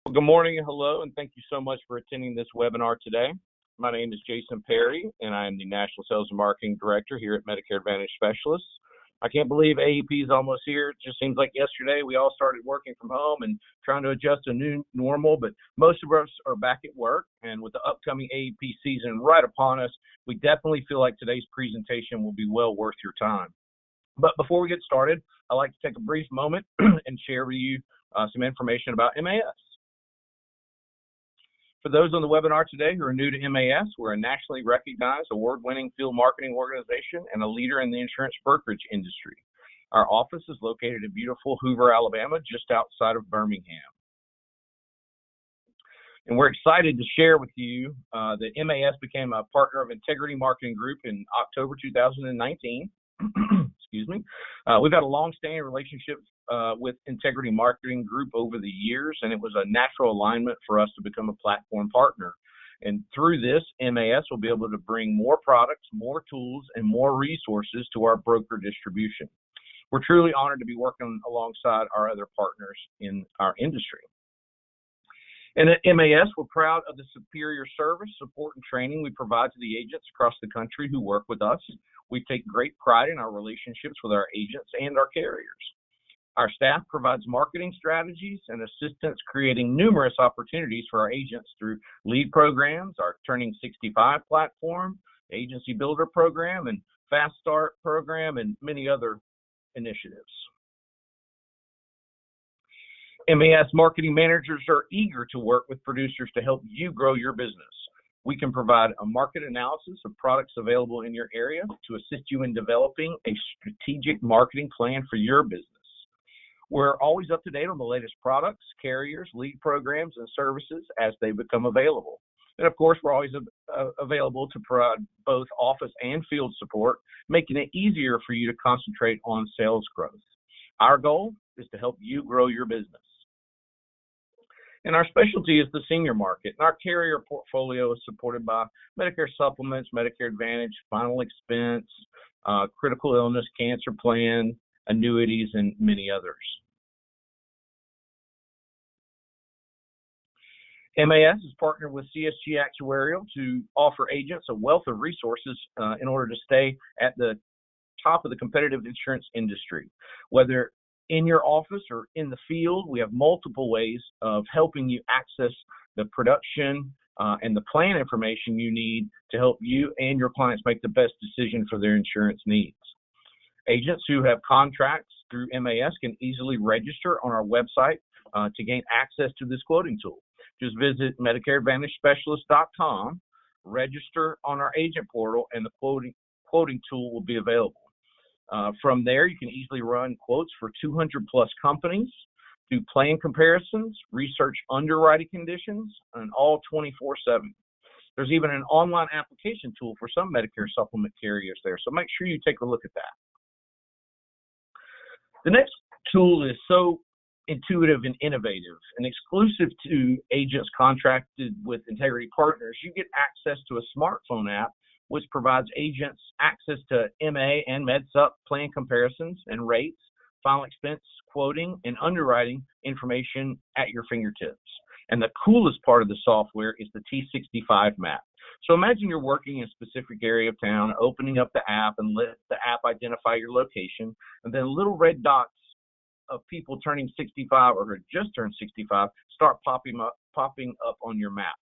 Well, good morning and hello, and thank you so much for attending this webinar today. My name is Jason Perry, and I am the National Sales and Marketing Director here at Medicare Advantage Specialists. I can't believe AEP is almost here. It just seems like yesterday we all started working from home and trying to adjust to a new normal, but most of us are back at work, and with the upcoming AEP season right upon us, we definitely feel like today's presentation will be well worth your time. But before we get started, I'd like to take a brief moment and share with you some information about MAS. For those on the webinar today who are new to MAS, we're a nationally recognized award-winning field marketing organization and a leader in the insurance brokerage industry. Our office is located in beautiful Hoover, Alabama, just outside of Birmingham. And we're excited to share with you that MAS became a partner of Integrity Marketing Group in October 2019. Excuse me. We've had a long-standing relationship with Integrity Marketing Group over the years, and it was a natural alignment for us to become a platform partner. And through this, MAS will be able to bring more products, more tools, and more resources to our broker distribution. We're truly honored to be working alongside our other partners in our industry. And at MAS, we're proud of the superior service, support, and training we provide to the agents across the country who work with us. We take great pride in our relationships with our agents and our carriers. Our staff provides marketing strategies and assistance, creating numerous opportunities for our agents through lead programs, our Turning 65 platform, Agency Builder program, and Fast Start program, and many other initiatives. MAS marketing managers are eager to work with producers to help you grow your business. We can provide a market analysis of products available in your area to assist you in developing a strategic marketing plan for your business. We're always up to date on the latest products, carriers, lead programs, and services as they become available. And of course, we're always available to provide both office and field support, making it easier for you to concentrate on sales growth. Our goal is to help you grow your business. And our specialty is the senior market. And our carrier portfolio is supported by Medicare Supplements, Medicare Advantage, Final Expense, Critical Illness, Cancer Plan, Annuities, and many others. MAS is partnered with CSG Actuarial to offer agents a wealth of resources in order to stay at the top of the competitive insurance industry. Whether in your office or in the field, we have multiple ways of helping you access the production and the plan information you need to help you and your clients make the best decision for their insurance needs. Agents who have contracts through MAS can easily register on our website to gain access to this quoting tool. Just visit MedicareAdvantageSpecialist.com, register on our agent portal, and the quoting tool will be available. From there, you can easily run quotes for 200 plus companies, do plan comparisons, research underwriting conditions, and all 24/7. There's even an online application tool for some Medicare supplement carriers there, so make sure you take a look at that. The next tool is so intuitive and innovative and exclusive to agents contracted with Integrity Partners. You get access to a smartphone app which provides agents access to MA and MedSup plan comparisons and rates, final expense quoting, and underwriting information at your fingertips. And the coolest part of the software is the T65 map. So imagine you're working in a specific area of town, opening up the app and let the app identify your location, and then little red dots of people turning 65 or who just turned 65 start popping up on your map.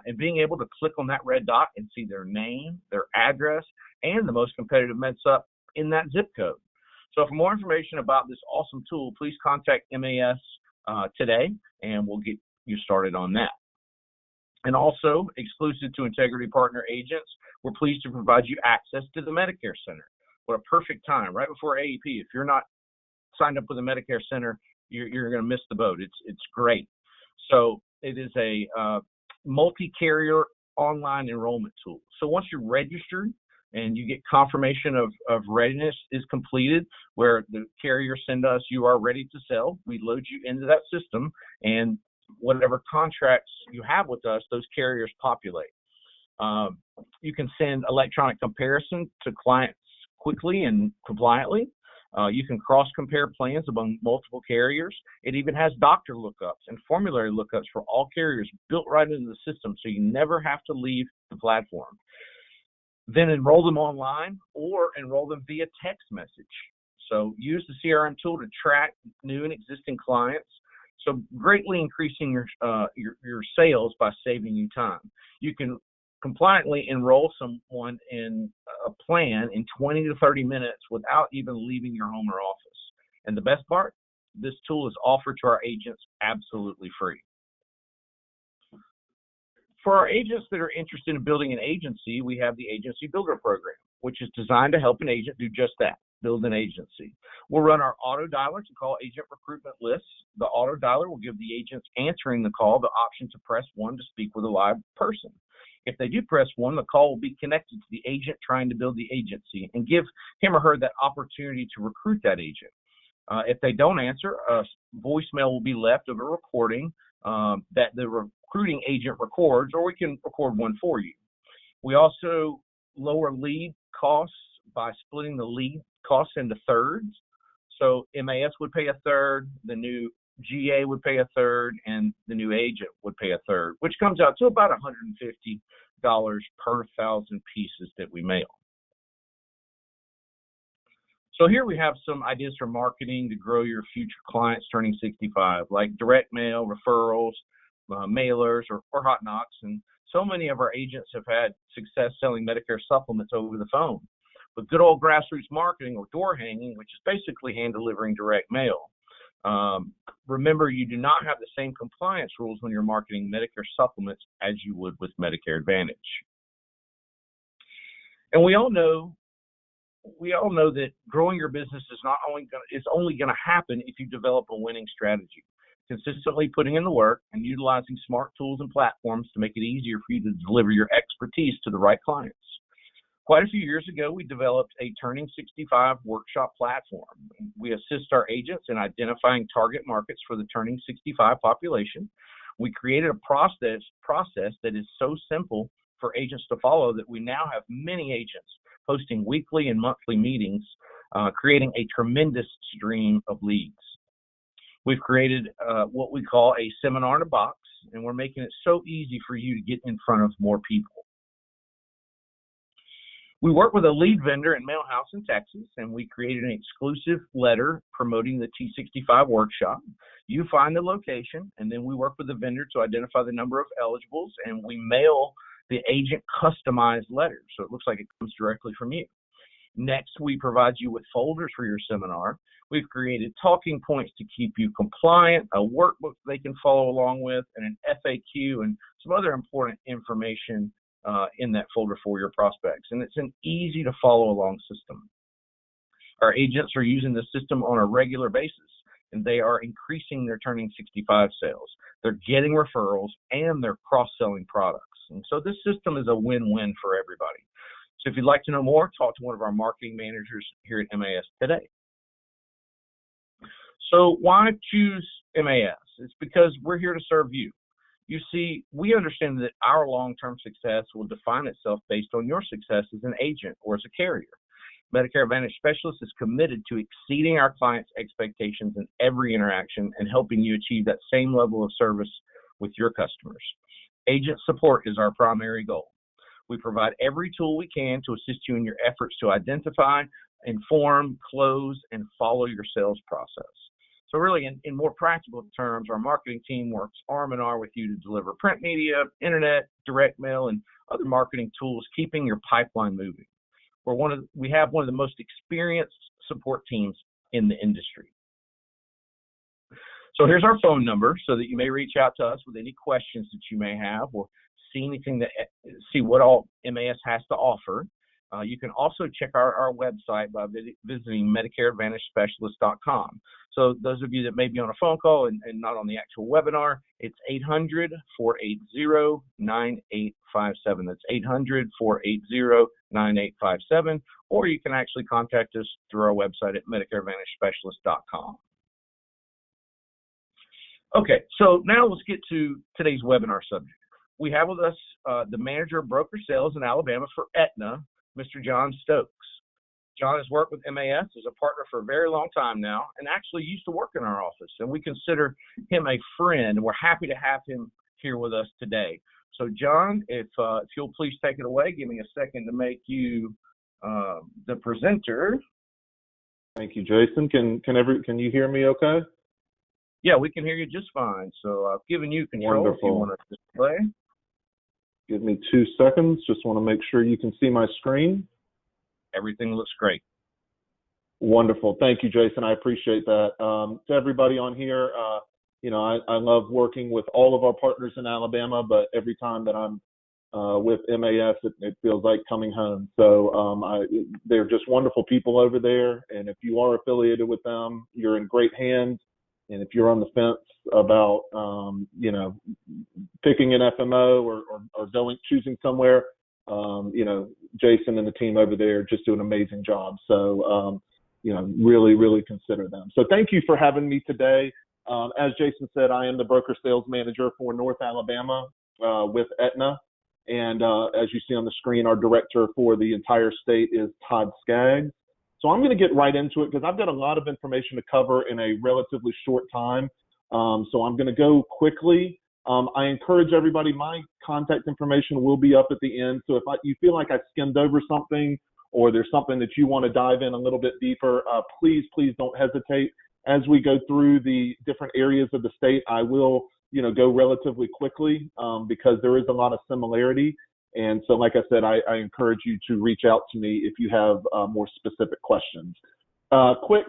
And being able to click on that red dot and see their name, their address, and the most competitive MedSup in that zip code. So for more information about this awesome tool, please contact MAS today, and we'll get you started on that. And also, exclusive to Integrity Partner agents, we're pleased to provide you access to the Medicare Center. What a perfect time, right before AEP. If you're not signed up with the Medicare Center, you're going to miss the boat. It's great. So it is a multi-carrier online enrollment tool. So once you're registered and you get confirmation of readiness is completed, where the carrier send us, you are ready to sell, we load you into that system, and whatever contracts you have with us, those carriers populate. You can send electronic comparison to clients quickly and compliantly. You can cross-compare plans among multiple carriers. It even has doctor lookups and formulary lookups for all carriers built right into the system, so you never have to leave the platform. Then enroll them online or enroll them via text message. So use the CRM tool to track new and existing clients, so greatly increasing your sales by saving you time. You can compliantly enroll someone in a plan in 20 to 30 minutes without even leaving your home or office. And the best part, this tool is offered to our agents absolutely free. For our agents that are interested in building an agency, we have the Agency Builder Program, which is designed to help an agent do just that, build an agency. We'll run our auto dialer to call agent recruitment lists. The auto dialer will give the agents answering the call the option to press 1 to speak with a live person. If they do press 1, the call will be connected to the agent trying to build the agency and give him or her that opportunity to recruit that agent. If they don't answer, a voicemail will be left of a recording that the recruiting agent records, or we can record one for you. We also lower lead costs by splitting the lead costs into thirds. So MAS would pay a third, the new GA would pay a third, and the new agent would pay a third, which comes out to about $150 per 1,000 pieces that we mail. So here we have some ideas for marketing to grow your future clients turning 65, like direct mail, referrals, mailers, or hot knocks. And so many of our agents have had success selling Medicare supplements over the phone. But good old grassroots marketing, or door hanging, which is basically hand delivering direct mail. Remember, you do not have the same compliance rules when you're marketing Medicare supplements as you would with Medicare Advantage. And we all know that growing your business is only going to happen if you develop a winning strategy. Consistently putting in the work and utilizing smart tools and platforms to make it easier for you to deliver your expertise to the right clients. Quite a few years ago, we developed a Turning 65 workshop platform. We assist our agents in identifying target markets for the Turning 65 population. We created a process that is so simple for agents to follow that we now have many agents hosting weekly and monthly meetings, creating a tremendous stream of leads. We've created what we call a seminar in a box, and we're making it so easy for you to get in front of more people. We work with a lead vendor in Mail House in Texas, and we created an exclusive letter promoting the T65 workshop. You find the location, and then we work with the vendor to identify the number of eligibles, and we mail the agent customized letters, so it looks like it comes directly from you. Next, we provide you with folders for your seminar. We've created talking points to keep you compliant, a workbook they can follow along with, and an FAQ and some other important information in that folder for your prospects. And it's an easy to follow along system. Our agents are using the system on a regular basis, and they are increasing their Turning 65 sales. They're getting referrals, and they're cross-selling products. And so this system is a win-win for everybody. So if you'd like to know more, talk to one of our marketing managers here at MAS today. So why choose MAS? It's because we're here to serve you. You see, we understand that our long-term success will define itself based on your success as an agent or as a carrier. Medicare Advantage Specialist is committed to exceeding our clients' expectations in every interaction and helping you achieve that same level of service with your customers. Agent support is our primary goal. We provide every tool we can to assist you in your efforts to identify, inform, close, and follow your sales process. So really, in more practical terms, our marketing team works arm in arm with you to deliver print media, internet, direct mail, and other marketing tools, keeping your pipeline moving. We have one of the most experienced support teams in the industry. So here's our phone number so that you may reach out to us with any questions that you may have or see what all MAS has to offer. You can also check our website by visiting MedicareAdvantageSpecialist.com. So those of you that may be on a phone call and not on the actual webinar, it's 800-480-9857. That's 800-480-9857. Or you can actually contact us through our website at MedicareAdvantageSpecialist.com. Okay, so now let's get to today's webinar subject. We have with us the Manager of Broker Sales in Alabama for Aetna, Mr. John Stokes. John has worked with MAS as a partner for a very long time now and actually used to work in our office. And we consider him a friend, and we're happy to have him here with us today. So, John, if you'll please take it away, give me a second to make you the presenter. Thank you, Jason. Can you hear me okay? Yeah, we can hear you just fine. So I've given you control. Wonderful. If you want to display. Give me 2 seconds. Just want to make sure you can see my screen. Everything looks great. Wonderful. Thank you, Jason. I appreciate that. To everybody on here, I love working with all of our partners in Alabama, but every time that I'm with MAS, it feels like coming home. So they're just wonderful people over there. And if you are affiliated with them, you're in great hands. And if you're on the fence about, picking an FMO or choosing somewhere, Jason and the team over there just do an amazing job. So, really, really consider them. So thank you for having me today. As Jason said, I am the broker sales manager for North Alabama with Aetna. And as you see on the screen, our director for the entire state is Todd Skaggs. So I'm going to get right into it because I've got a lot of information to cover in a relatively short time. So I'm going to go quickly. I encourage everybody, my contact information will be up at the end. So if you feel like I skimmed over something or there's something that you want to dive in a little bit deeper, please don't hesitate. As we go through the different areas of the state, I will go relatively quickly because there is a lot of similarity. And so, like I said, I encourage you to reach out to me if you have more specific questions. Quick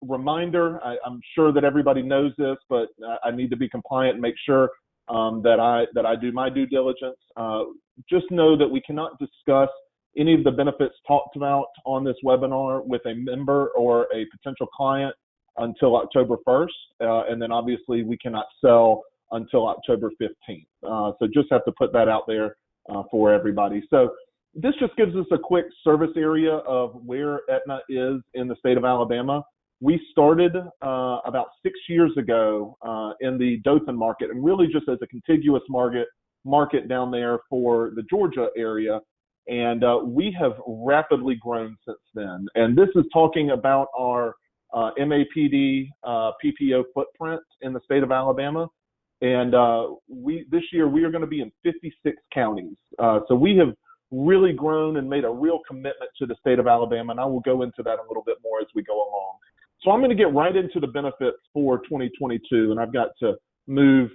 reminder, I'm sure that everybody knows this, but I need to be compliant and make sure that I do my due diligence. Just know that we cannot discuss any of the benefits talked about on this webinar with a member or a potential client until October 1st. And then obviously we cannot sell until October 15th. So just have to put that out there for everybody. So this just gives us a quick service area of where Aetna is in the state of Alabama. We started about 6 years ago in the Dothan market, and really just as a contiguous market down there for the Georgia area. And we have rapidly grown since then. And this is talking about our MAPD PPO footprint in the state of Alabama. And this year we are going to be in 56 counties. So we have really grown and made a real commitment to the state of Alabama. And I will go into that a little bit more as we go along. So I'm going to get right into the benefits for 2022. And I've got to move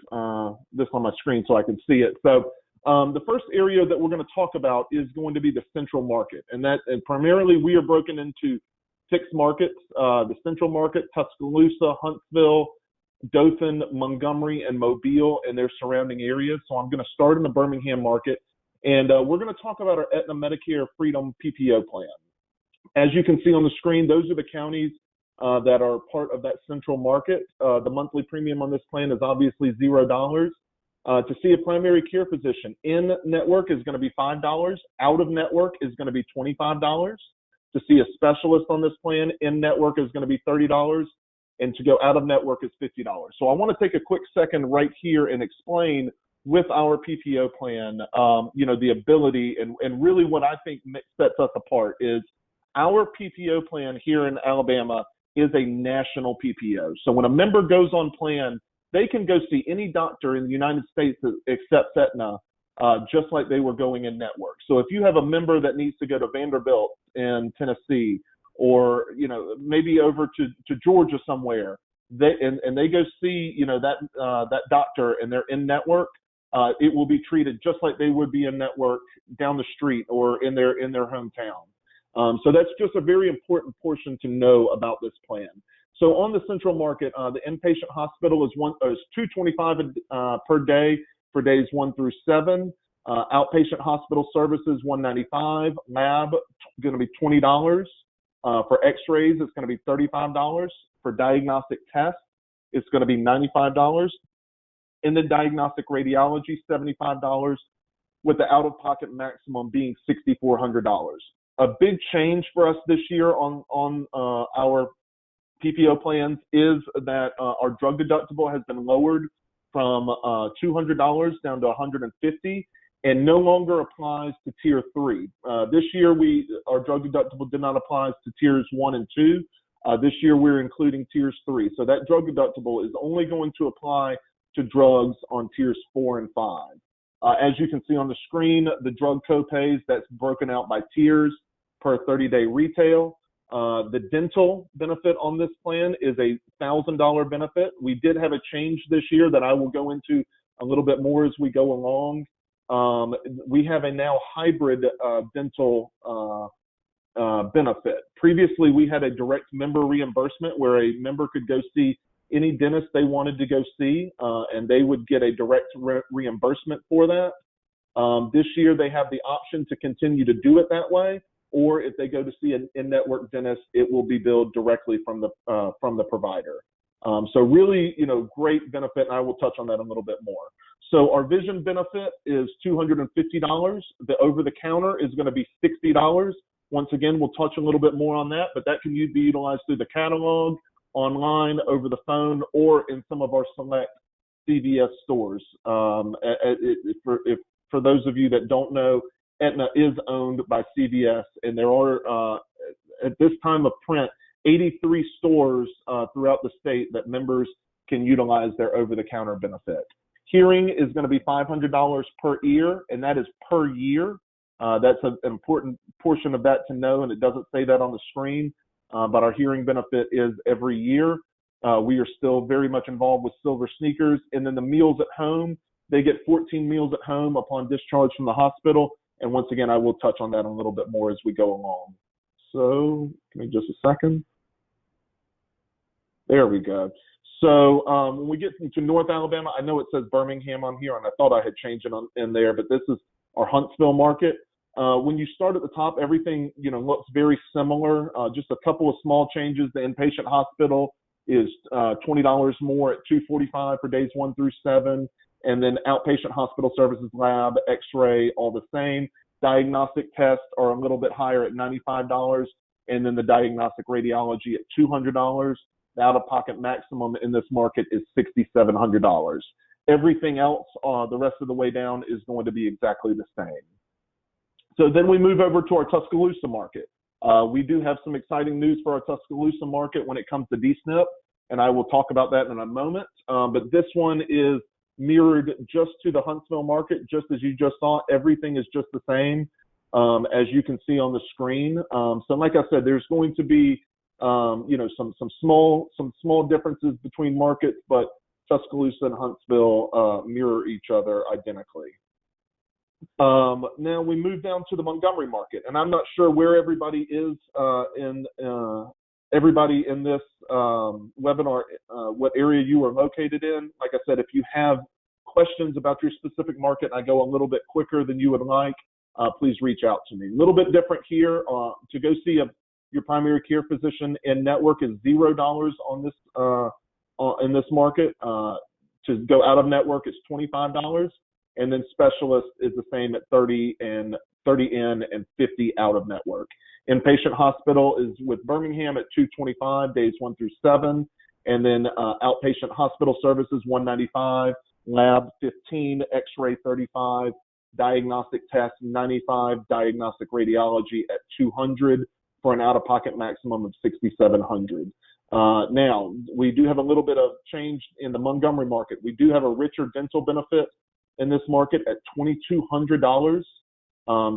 this on my screen so I can see it. So the first area that we're going to talk about is going to be the central market. And primarily we are broken into 6 markets, the central market, Tuscaloosa, Huntsville, Dothan, Montgomery, and Mobile and their surrounding areas. So I'm going to start in the Birmingham market. And we're going to talk about our Aetna Medicare Freedom PPO plan. As you can see on the screen, those are the counties that are part of that central market. The monthly premium on this plan is obviously $0. To see a primary care physician in network is going to be $5. Out of network is going to be $25. To see a specialist on this plan in network is going to be $30. And to go out of network is $50. So I want to take a quick second right here and explain with our PPO plan, the ability and really what I think sets us apart is our PPO plan here in Alabama is a national PPO. So when a member goes on plan, they can go see any doctor in the United States that accepts Aetna, just like they were going in network. So if you have a member that needs to go to Vanderbilt in Tennessee, or maybe over to Georgia somewhere, they go see that doctor and they're in network, it will be treated just like they would be in network down the street or in their hometown. So that's just a very important portion to know about this plan. So on the central market, the inpatient hospital is $225 per day for days 1 through 7. Outpatient hospital services $195. Lab going to be $20. For X-rays, it's going to be $35. For diagnostic tests, it's going to be $95. And then diagnostic radiology, $75, with the out-of-pocket maximum being $6,400. A big change for us this year on our PPO plans is that our drug deductible has been lowered from $200 down to $150, and no longer applies to tier 3. This year, our drug deductible did not apply to tiers 1 and 2. This year, we're including tiers 3. So that drug deductible is only going to apply to drugs on tiers 4 and 5. As you can see on the screen, the drug copays, that's broken out by tiers per 30-day retail. The dental benefit on this plan is a $1,000 benefit. We did have a change this year that I will go into a little bit more as we go along. We have a now hybrid dental benefit. Previously, we had a direct member reimbursement where a member could go see any dentist they wanted to go see, and they would get a direct reimbursement for that. This year, they have the option to continue to do it that way, or if they go to see an in-network dentist, it will be billed directly from the provider. So really, great benefit, and I will touch on that a little bit more. So our vision benefit is $250. The over-the-counter is going to be $60. Once again, we'll touch a little bit more on that, but that can be utilized through the catalog, online, over the phone, or in some of our select CVS stores. For those of you that don't know, Aetna is owned by CVS, and there are, at this time of print, 83 stores throughout the state that members can utilize their over-the-counter benefit. Hearing is going to be $500 per ear, and that is per year. That's an important portion of that to know, and it doesn't say that on the screen, but our hearing benefit is every year. We are still very much involved with Silver Sneakers, and then the meals at home, they get 14 meals at home upon discharge from the hospital, and once again, I will touch on that a little bit more as we go along. So give me just a second. There we go. So when we get into North Alabama, I know it says Birmingham on here, and I thought I had changed it in there, but this is our Huntsville market. When you start at the top, everything looks very similar. Just a couple of small changes. The inpatient hospital is $20 more at $245 for days 1 through 7, and then outpatient hospital services, lab, X-ray, all the same. Diagnostic tests are a little bit higher at $95, and then the diagnostic radiology at $200. The out-of-pocket maximum in this market is $6,700. Everything else, the rest of the way down, is going to be exactly the same. So then we move over to our Tuscaloosa market. We do have some exciting news for our Tuscaloosa market when it comes to Dsnet, and I will talk about that in a moment. But this one is mirrored just to the Huntsville market, just as you just saw. Everything is just the same, as you can see on the screen. So like I said, there's going to be some small differences between markets, but Tuscaloosa and Huntsville mirror each other identically. Now we move down to the Montgomery market, and I'm not sure where everybody is everybody in this webinar, what area you are located in. Like I said, if you have questions about your specific market, and I go a little bit quicker than you would like, please reach out to me. A little bit different here. To go see your primary care physician in network is $0 on this in this market. To go out of network is $25, and then specialist is the same at 30 in and 50 out of network. Inpatient hospital is with Birmingham at $225 days 1 through 7, and then outpatient hospital services $195, lab $15, X-ray $35, diagnostic tests $95, diagnostic radiology at $200 for an out-of-pocket maximum of $6,700. Now, we do have a little bit of change in the Montgomery market. We do have a richer dental benefit in this market at $2,200.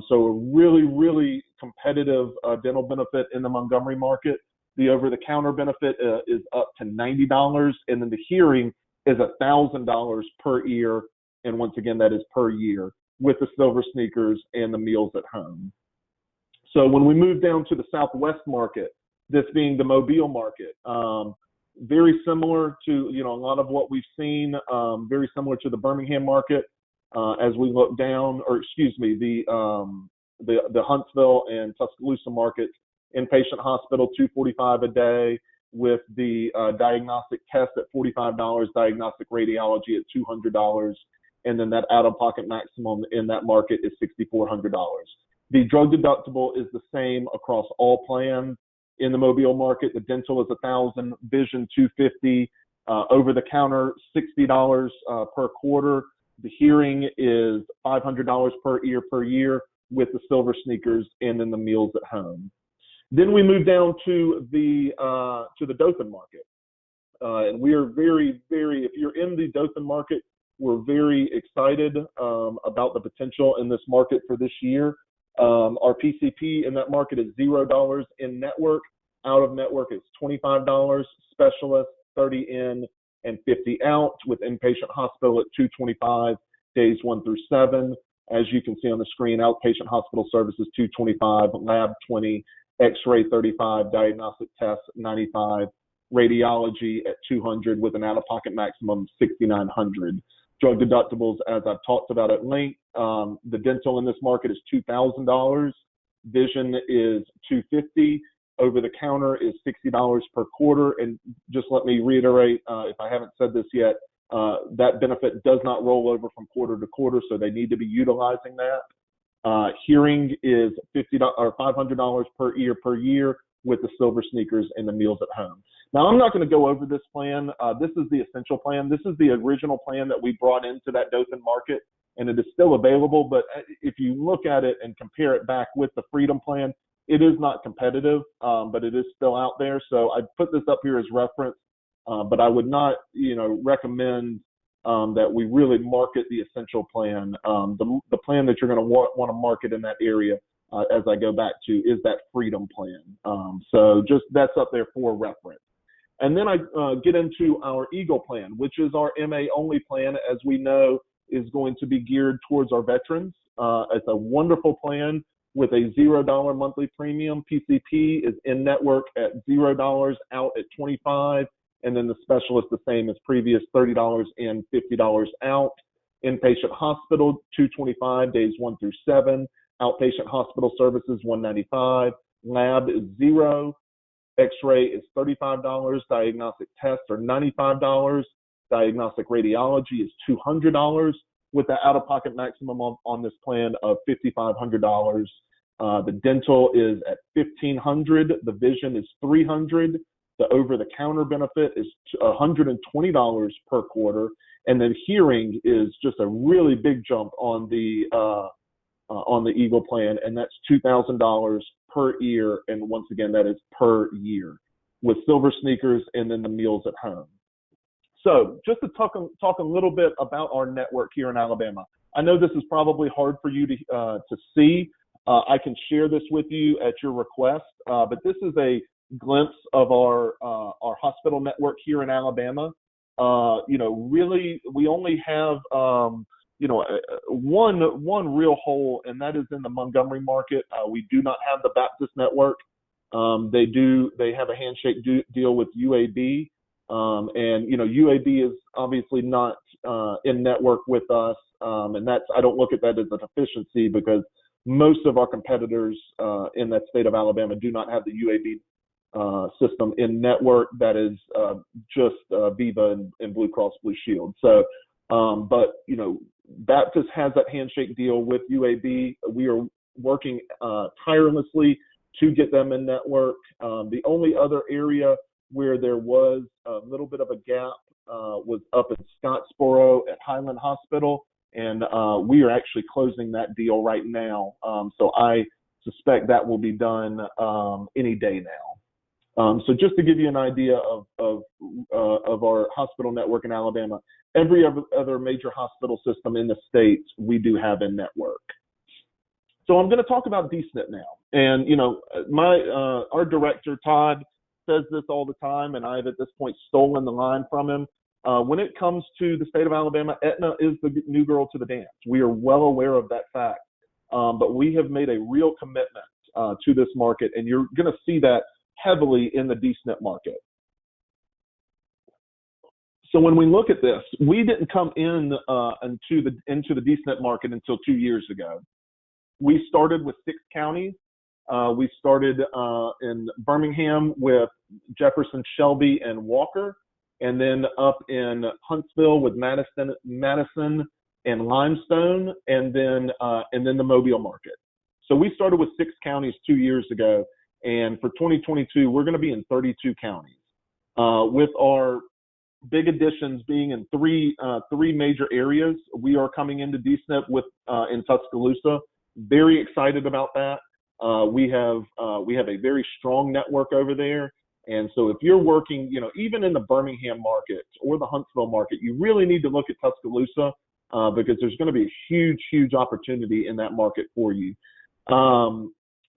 So a really, really competitive dental benefit in the Montgomery market. The over-the-counter benefit is up to $90, and then the hearing is $1,000 per ear, and once again, that is per year, with the Silver Sneakers and the meals at home. So when we move down to the Southwest market, this being the Mobile market, very similar to a lot of what we've seen, very similar to the Birmingham market. As we look down, or excuse me, the Huntsville and Tuscaloosa markets, inpatient hospital $245 a day, with the diagnostic test at $45, diagnostic radiology at $200, and then that out-of-pocket maximum in that market is $6,400. The drug deductible is the same across all plans in the Mobile market. The dental is $1,000, vision $250, over the counter $60 per quarter. The hearing is $500 per ear per year with the silver sneakers and then the meals at home. Then we move down to the Dothan market. And we are very, very, if you're in the Dothan market, we're very excited about the potential in this market for this year. Our PCP in that market is $0 in network. Out of network is $25, specialist 30 in and 50 out, with inpatient hospital at $225 days 1 through 7. As you can see on the screen, outpatient hospital services $225, lab $20, x-ray $35, diagnostic tests $95, radiology at $200 with an out-of-pocket maximum of $6,900. Drug deductibles, as I've talked about at length, the dental in this market is $2,000, vision is $250, over the counter is $60 per quarter. And just let me reiterate, if I haven't said this yet, that benefit does not roll over from quarter to quarter, so they need to be utilizing that. Hearing is $500 per ear per year with the silver sneakers and the meals at home. Now, I'm not going to go over this plan. This is the essential plan. This is the original plan that we brought into that Dothan market, and it is still available. But if you look at it and compare it back with the Freedom plan, it is not competitive, but it is still out there. So I put this up here as reference, but I would not, recommend that we really market the essential plan. The plan that you're going to want to market in that area, as I go back to, is that Freedom plan. So just that's up there for reference. And then I get into our Eagle plan, which is our MA only plan, as we know, is going to be geared towards our veterans. It's a wonderful plan with a $0 monthly premium. PCP is in network at $0, out at $25, and then the specialist the same as previous, $30 and $50 out. Inpatient hospital, $225 days 1 through 7. Outpatient hospital services, $195. Lab is $0. X-ray is $35. Diagnostic tests are $95. Diagnostic radiology is $200, with the out-of-pocket maximum on this plan of $5,500. The dental is at $1,500. The vision is $300. The over-the-counter benefit is $120 per quarter, and then hearing is just a really big jump on the Eagle plan, and that's $2,000 per ear, and once again, that is per year, with silver sneakers and then the meals at home. So just to talk a little bit about our network here in Alabama. I know this is probably hard for you to see. I can share this with you at your request, but this is a glimpse of our hospital network here in Alabama. Really, we only have one real hole, and that is in the Montgomery market. We do not have the Baptist network. They have a handshake deal with UAB. And UAB is obviously not in network with us, and I don't look at that as an efficiency, because most of our competitors in that state of Alabama do not have the UAB system in network. That is just Viva and Blue Cross Blue Shield. So, but Baptist has that handshake deal with UAB. We are working tirelessly to get them in network. The only other area where there was a little bit of a gap was up in Scottsboro at Highland Hospital, and we are actually closing that deal right now. So I suspect that will be done any day now. So just to give you an idea of our hospital network in Alabama, every other major hospital system in the state we do have in network. So I'm going to talk about Dsnet now, and our director Todd says this all the time, and I've at this point stolen the line from him. When it comes to the state of Alabama, Aetna is the new girl to the dance. We are well aware of that fact, but we have made a real commitment to this market, and you're going to see that heavily in the Dsnet market. So when we look at this, we didn't come into the Dsnet market until 2 years ago. We started with 6 counties. We started in Birmingham with Jefferson, Shelby, and Walker, and then up in Huntsville with Madison and Limestone, and then the Mobile market. So we started with 6 counties 2 years ago, and for 2022, we're going to be in 32 counties. With our big additions being in three major areas. We are coming into Dsnet with in Tuscaloosa. Very excited about that. We have a very strong network over there. And so if you're working, even in the Birmingham market or the Huntsville market, you really need to look at Tuscaloosa because there's going to be a huge, huge opportunity in that market for you.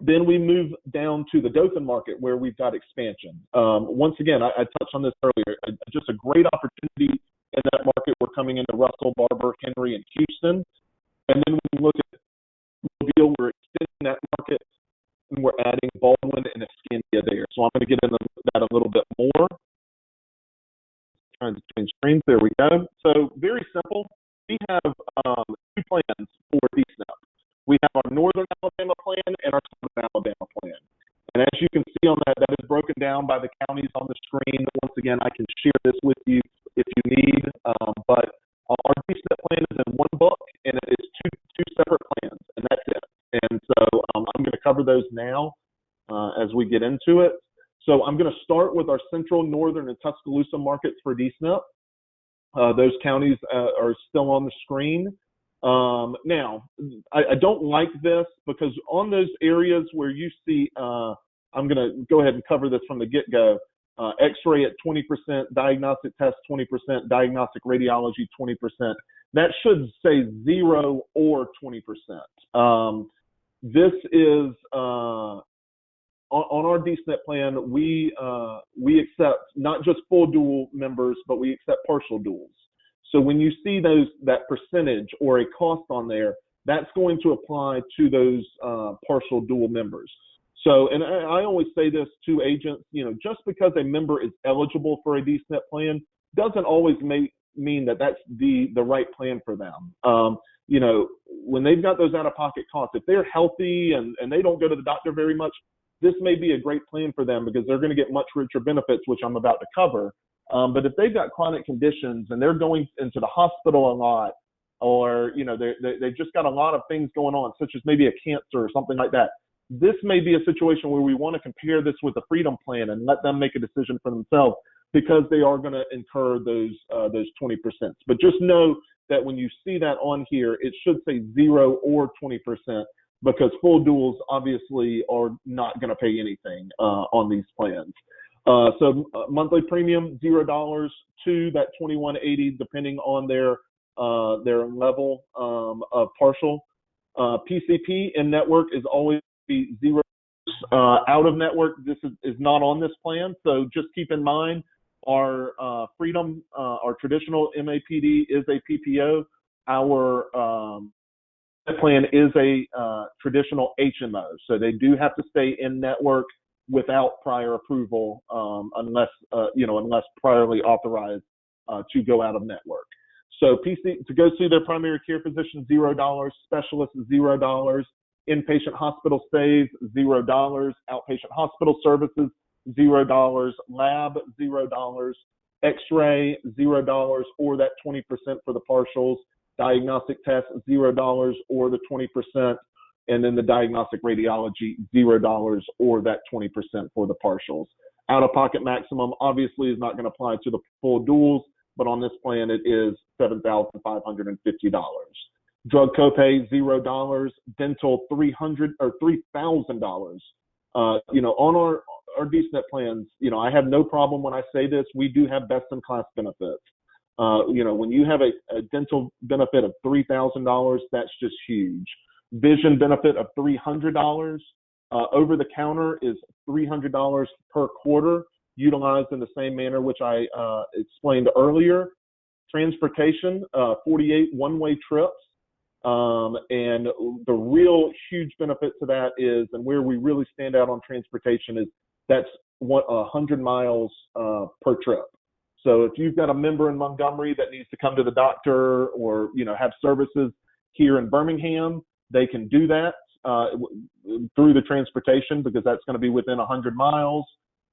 Then we move down to the Dothan market where we've got expansion. Once again, I touched on this earlier, just a great opportunity in that market. We're coming into Russell, Barber, Henry, and Houston. And then we look at Mobile, we're extending that market, and we're adding Baldwin and Escandia there. So I'm going to get into that a little bit more. Trying to change screens. There we go. So very simple. We have two plans for Dsnet. We have our Northern Alabama plan and our Southern Alabama plan. And as you can see on that, that is broken down by the counties on the screen. Once again, I can share this with you if you need. But our Dsnet plan is in one book, and it is two separate plans, and that's it. And so I'm going to cover those now as we get into it. So I'm going to start with our Central, Northern, and Tuscaloosa markets for Dsnet. Those counties are still on the screen. Now, I don't like this because on those areas where you see, I'm going to go ahead and cover this from the get-go, X-ray at 20%, diagnostic test 20%, diagnostic radiology 20%. That should say 0 or 20%. This is, on our Dsnet plan, we accept not just full dual members, but we accept partial duals. So when you see that percentage or a cost on there, that's going to apply to those partial dual members. So, and I always say this to agents, just because a member is eligible for a Dsnet plan doesn't always mean that that's the right plan for them. When they've got those out-of-pocket costs, if they're healthy and they don't go to the doctor very much, this may be a great plan for them because they're going to get much richer benefits, which I'm about to cover. But if they've got chronic conditions and they're going into the hospital a lot, or they've just got a lot of things going on, such as maybe a cancer or something like that, this may be a situation where we want to compare this with the Freedom Plan and let them make a decision for themselves because they are going to incur those 20%. But just know that when you see that on here, it should say 0 or 20% because full duals obviously are not going to pay anything on these plans. So monthly premium $0 to that $21.80 depending on their level of partial. PCP in network is always be $0. Out of network, this is not on this plan. So just keep in mind our Freedom, our traditional MAPD is a PPO. Our plan is a traditional HMO. So they do have to stay in network without prior approval, unless priorly authorized to go out of network. So to go see their primary care physician, $0, specialist, $0, inpatient hospital stays, $0, outpatient hospital services, $0, lab, $0, X-ray, $0, or that 20% for the partials, diagnostic test, $0, or the 20%. And then the diagnostic radiology, $0 or that 20% for the partials. Out-of-pocket maximum obviously is not going to apply to the full duals, but on this plan it is $7,550. Drug copay $0, dental $300 or $3,000. On our Dsnet plans, I have no problem when I say this. We do have best-in-class benefits. When you have a dental benefit of $3,000, that's just huge. Vision benefit of $300. Over the counter is $300 per quarter, utilized in the same manner which I explained earlier. Transportation, 48 one-way trips. And the real huge benefit to that is, and where we really stand out on transportation is that's 100 miles per trip. So if you've got a member in Montgomery that needs to come to the doctor or, have services here in Birmingham, they can do that through the transportation because that's going to be within 100 miles.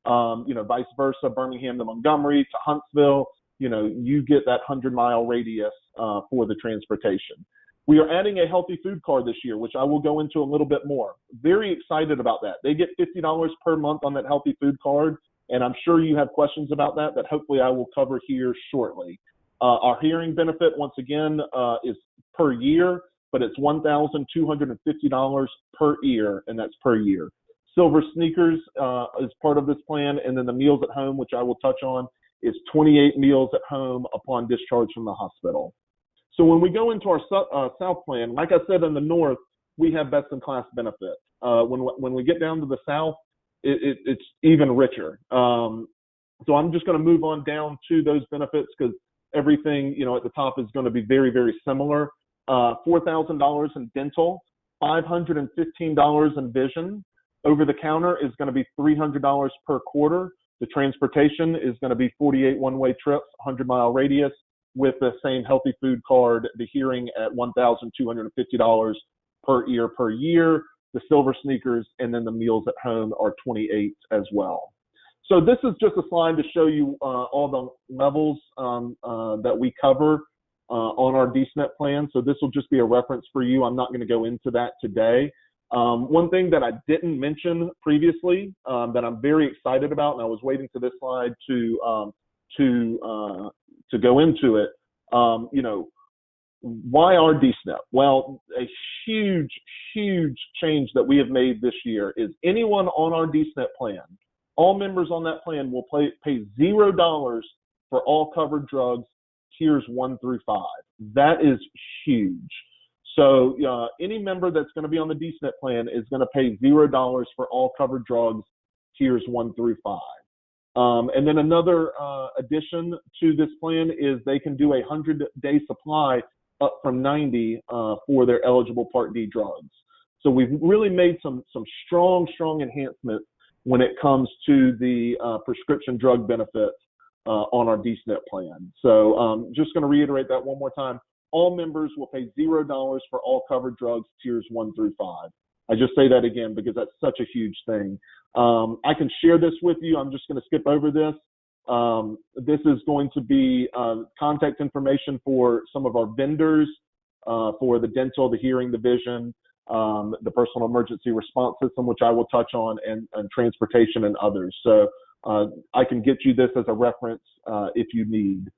Vice versa, Birmingham to Montgomery to Huntsville, you get that 100-mile radius for the transportation. We are adding a healthy food card this year, which I will go into a little bit more. Very excited about that. They get $50 per month on that healthy food card. And I'm sure you have questions about that hopefully I will cover here shortly. Our hearing benefit, once again, is per year, but it's $1,250 per ear, and that's per year. Silver Sneakers is part of this plan, and then the meals at home, which I will touch on, is 28 meals at home upon discharge from the hospital. So when we go into our South plan, like I said, in the North, we have best-in-class benefits. When we get down to the South, it's even richer. So I'm just going to move on down to those benefits because everything, at the top is going to be very, very similar. $4,000 in dental, $515 in vision. Over the counter is going to be $300 per quarter. The transportation is going to be 48 one-way trips, 100-mile radius, with the same healthy food card. The hearing at $1,250 per ear per year. The Silver Sneakers and then the meals at home are 28 as well. So this is just a slide to show you all the levels that we cover on our Dsnet plan. So this will just be a reference for you. I'm not going to go into that today. One thing that I didn't mention previously that I'm very excited about, and I was waiting for this slide to go into it. Why our Dsnet? Well, a huge change that we have made this year is anyone on our Dsnet plan, all members on that plan will pay $0 for all covered drugs, tiers 1 through 5. That is huge. So any member that's going to be on the Dsnet plan is going to pay $0 for all covered drugs, tiers 1 through 5. And then another addition to this plan is they can do a 100-day supply up from 90 for their eligible Part D drugs. So we've really made some strong enhancements when it comes to the prescription drug benefits on our Dsnet plan. So just going to reiterate that one more time. All members will pay $0 for all covered drugs, tiers 1 through 5. I just say that again because that's such a huge thing. I can share this with you. I'm just going to skip over this. This is going to be contact information for some of our vendors for the dental, the hearing, the vision, the personal emergency response system, which I will touch on, and transportation and others. So I can get you this as a reference if you need.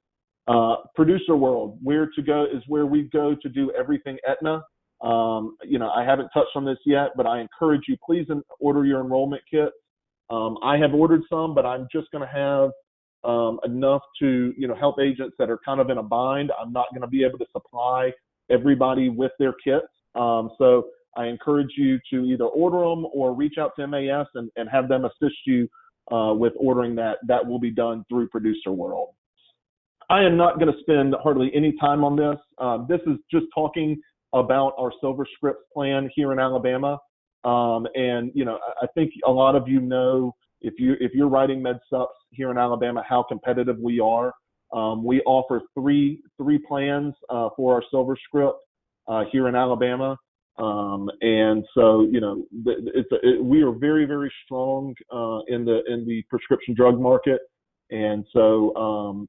Producer World, where to go is where we go to do everything Aetna. I haven't touched on this yet, but I encourage you, please order your enrollment kit. I have ordered some, but I'm just going to have enough to, help agents that are kind of in a bind. I'm not going to be able to supply everybody with their kits. So I encourage you to either order them or reach out to MAS and have them assist you with ordering that. That will be done through Producer World. I am not going to spend hardly any time on this. This is just talking about our Silver Scripts plan here in Alabama. And, I think a lot of you know, if you're writing med sups here in Alabama, how competitive we are. We offer three plans for our Silver Script here in Alabama. And so, we are very, very strong in the prescription drug market. And so,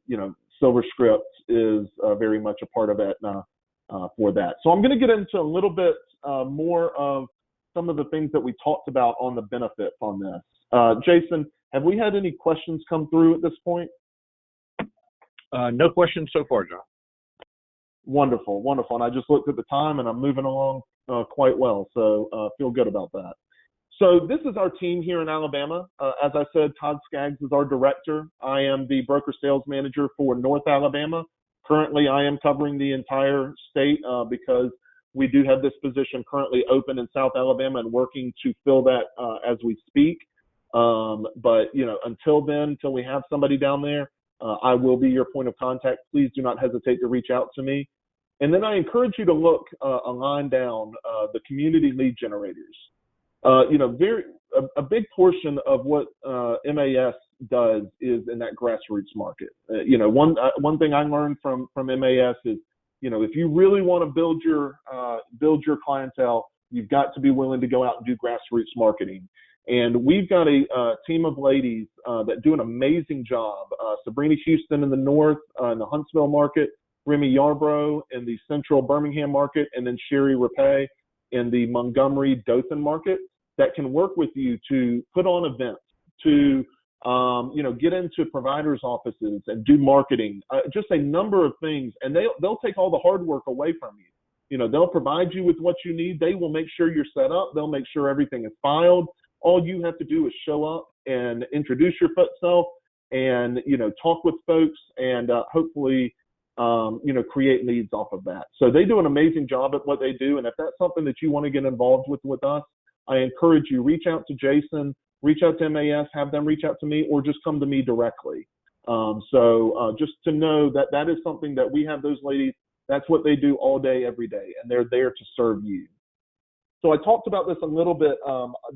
Silver Script is very much a part of Aetna for that. So I'm going to get into a little bit more of some of the things that we talked about on the benefits on this. Jason, have we had any questions come through at this point? No questions so far, John. Wonderful. And I just looked at the time and I'm moving along quite well. So feel good about that. So this is our team here in Alabama. As I said, Todd Skaggs is our director. I am the broker sales manager for North Alabama. Currently, I am covering the entire state because we do have this position currently open in South Alabama and working to fill that as we speak. But, until we have somebody down there, I will be your point of contact. Please do not hesitate to reach out to me. And then I encourage you to look a line down, the community lead generators. A big portion of what MAS does is in that grassroots market. One thing I learned from MAS is, if you really want to build your clientele, you've got to be willing to go out and do grassroots marketing. And we've got a team of ladies that do an amazing job. Sabrina Houston in the north, in the Huntsville market, Remy Yarbrough in the central Birmingham market, and then Sherry Rapay in the Montgomery Dothan market that can work with you to put on events, to get into providers' offices and do marketing, just a number of things, and they'll take all the hard work away from you. They'll provide you with what you need. They will make sure you're set up. They'll make sure everything is filed. All you have to do is show up and introduce yourself and, talk with folks and hopefully, create leads off of that. So they do an amazing job at what they do. And if that's something that you want to get involved with us, I encourage you, reach out to Jason, reach out to MAS, have them reach out to me, or just come to me directly. Just to know that is something that we have those ladies. That's what they do all day, every day, and they're there to serve you. So I talked about this a little bit,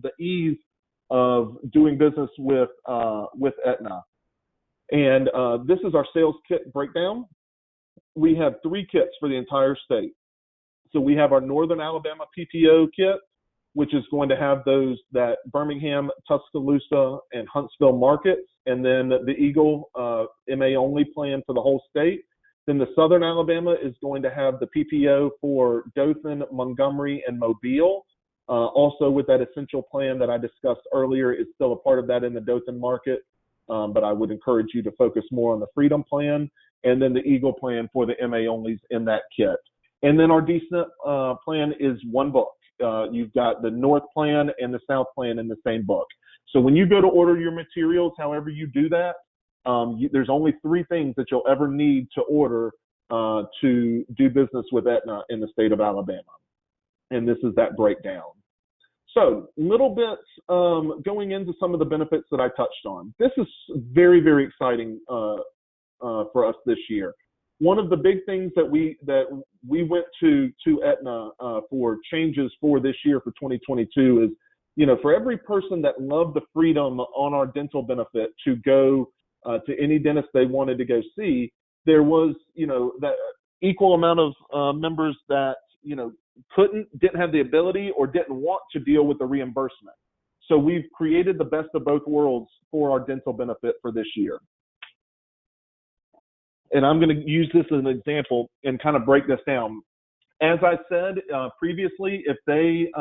the ease of doing business with Aetna. And this is our sales kit breakdown. We have 3 kits for the entire state. So we have our Northern Alabama PPO kit, which is going to have that Birmingham, Tuscaloosa, and Huntsville markets, and then the Eagle MA only plan for the whole state. Then the Southern Alabama is going to have the PPO for Dothan, Montgomery, and Mobile. Also with that essential plan that I discussed earlier, is still a part of that in the Dothan market, but I would encourage you to focus more on the Freedom plan, and then the Eagle plan for the MA onlys in that kit. And then our Dsnet plan is one book. You've got the North plan and the South plan in the same book. So when you go to order your materials, however you do that, there's only 3 things that you'll ever need to order to do business with Aetna in the state of Alabama. And this is that breakdown. So little bits going into some of the benefits that I touched on. This is very, very exciting for us this year. One of the big things that we went to Aetna for changes for this year for 2022 is, for every person that loved the freedom on our dental benefit to go to any dentist they wanted to go see, there was, that equal amount of members that, didn't have the ability or didn't want to deal with the reimbursement. So we've created the best of both worlds for our dental benefit for this year. And I'm going to use this as an example and kind of break this down. As I said previously, if they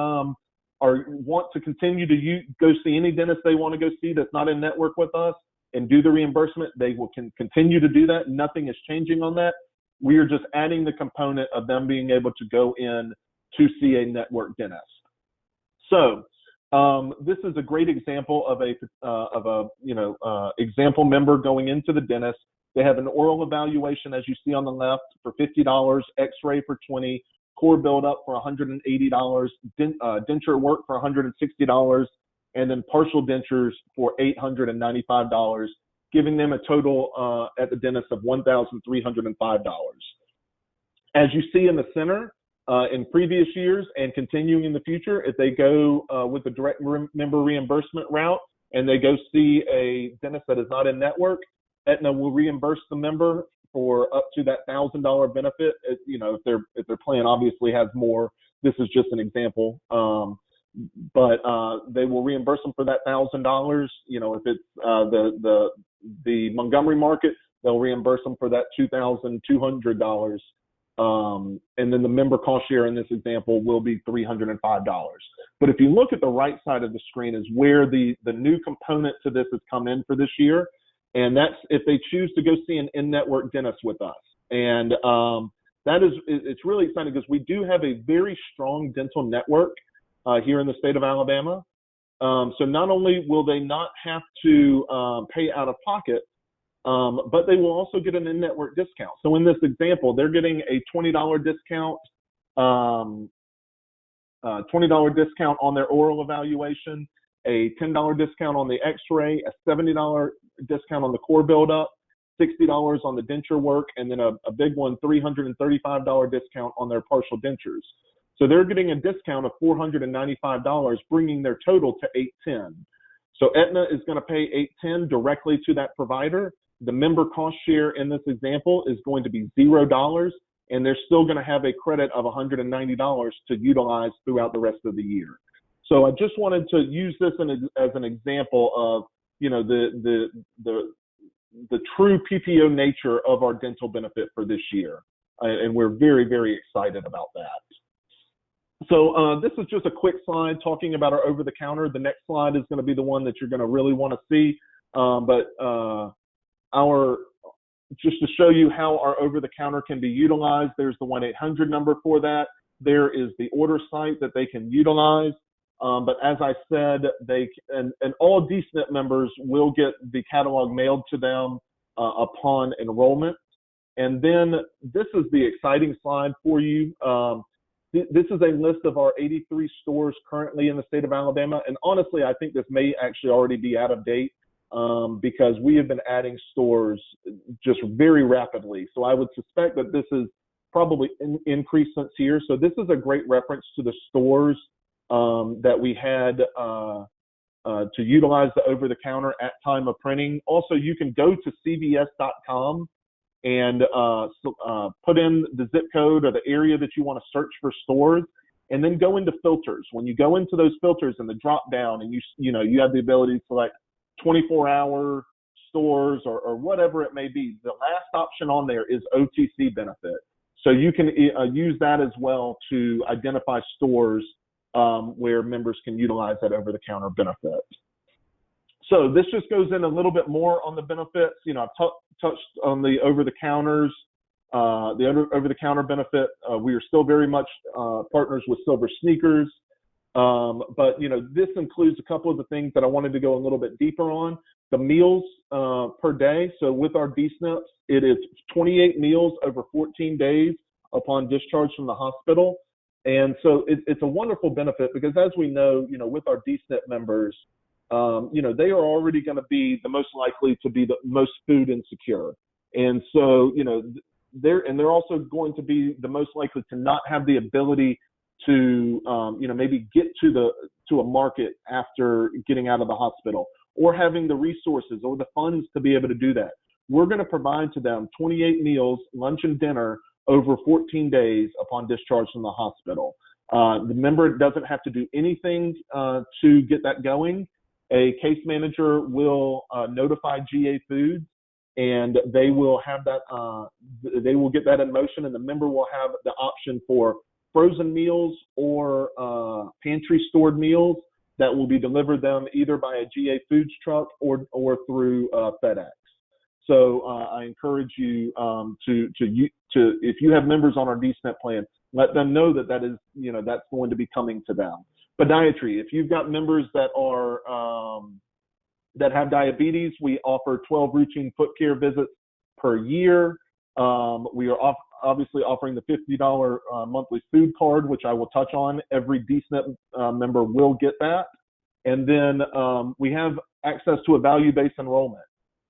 want to continue to go see any dentist they want to go see that's not in network with us and do the reimbursement, they can continue to do that. Nothing is changing on that. We are just adding the component of them being able to go in to see a network dentist. So this is a great example of a example member going into the dentist. They have an oral evaluation, as you see on the left, for $50, X-ray for $20, core build-up for $180, denture work for $160, and then partial dentures for $895, giving them a total at the dentist of $1,305. As you see in the center, in previous years and continuing in the future, if they go with the direct member reimbursement route and they go see a dentist that is not in network, Aetna will reimburse the member for up to that $1,000 benefit. If their plan obviously has more, this is just an example. But they will reimburse them for that $1,000. If it's the Montgomery market, they'll reimburse them for that $2,200. And then the member cost share in this example will be $305. But if you look at the right side of the screen is where the new component to this has come in for this year. And that's if they choose to go see an in-network dentist with us. And it's really exciting because we do have a very strong dental network here in the state of Alabama. So not only will they not have to pay out of pocket, but they will also get an in-network discount. So in this example, they're getting a $20 discount, $20 discount on their oral evaluation, a $10 discount on the X-ray, a $70 discount on the core build-up, $60 on the denture work, and then a big one, $335 discount on their partial dentures. So they're getting a discount of $495, bringing their total to $810. So Aetna is going to pay $810 directly to that provider. The member cost share in this example is going to be $0, and they're still going to have a credit of $190 to utilize throughout the rest of the year. So I just wanted to use this as an example of, the true PPO nature of our dental benefit for this year. And we're very, very excited about that. So this is just a quick slide talking about our over-the-counter. The next slide is going to be the one that you're going to really want to see. Just to show you how our over-the-counter can be utilized, there's the 1-800 number for that. There is the order site that they can utilize. But as I said, and all Dsnet members will get the catalog mailed to them upon enrollment. And then this is the exciting slide for you. This is a list of our 83 stores currently in the state of Alabama. And honestly, I think this may actually already be out of date because we have been adding stores just very rapidly. So I would suspect that this is probably increased since here. So this is a great reference to the stores that we had to utilize the over-the-counter at time of printing. Also, you can go to cvs.com and put in the zip code or the area that you want to search for stores, and then go into filters. When you go into those filters in the drop down, and you have the ability to select 24-hour stores or whatever it may be, the last option on there is OTC benefit. So you can use that as well to identify stores where members can utilize that over-the-counter benefit. So this just goes in a little bit more on the benefits. I've touched on the over-the-counters, the over-the-counter benefit. We are still very much partners with Silver Sneakers. But this includes a couple of the things that I wanted to go a little bit deeper on. The meals per day. So with our Dsnet, it is 28 meals over 14 days upon discharge from the hospital. And so it's a wonderful benefit because, as we know, with our Dsnet members, they are already going to be the most likely to be the most food insecure. And so, they're also going to be the most likely to not have the ability to, maybe get to a market after getting out of the hospital, or having the resources or the funds to be able to do that. We're going to provide to them 28 meals, lunch and dinner, over 14 days upon discharge from the hospital. The member doesn't have to do anything to get that going. A case manager will notify GA Foods, and they will have that. They will get that in motion, and the member will have the option for frozen meals or pantry stored meals that will be delivered them either by a GA Foods truck or through FedEx. So I encourage you to if you have members on our Dsnet plan, let them know that is that's going to be coming to them. Podiatry. If you've got members that are that have diabetes, we offer 12 routine foot care visits per year. We are obviously offering the $50 monthly food card, which I will touch on. Every Dsnet member will get that. And then we have access to a value-based enrollment.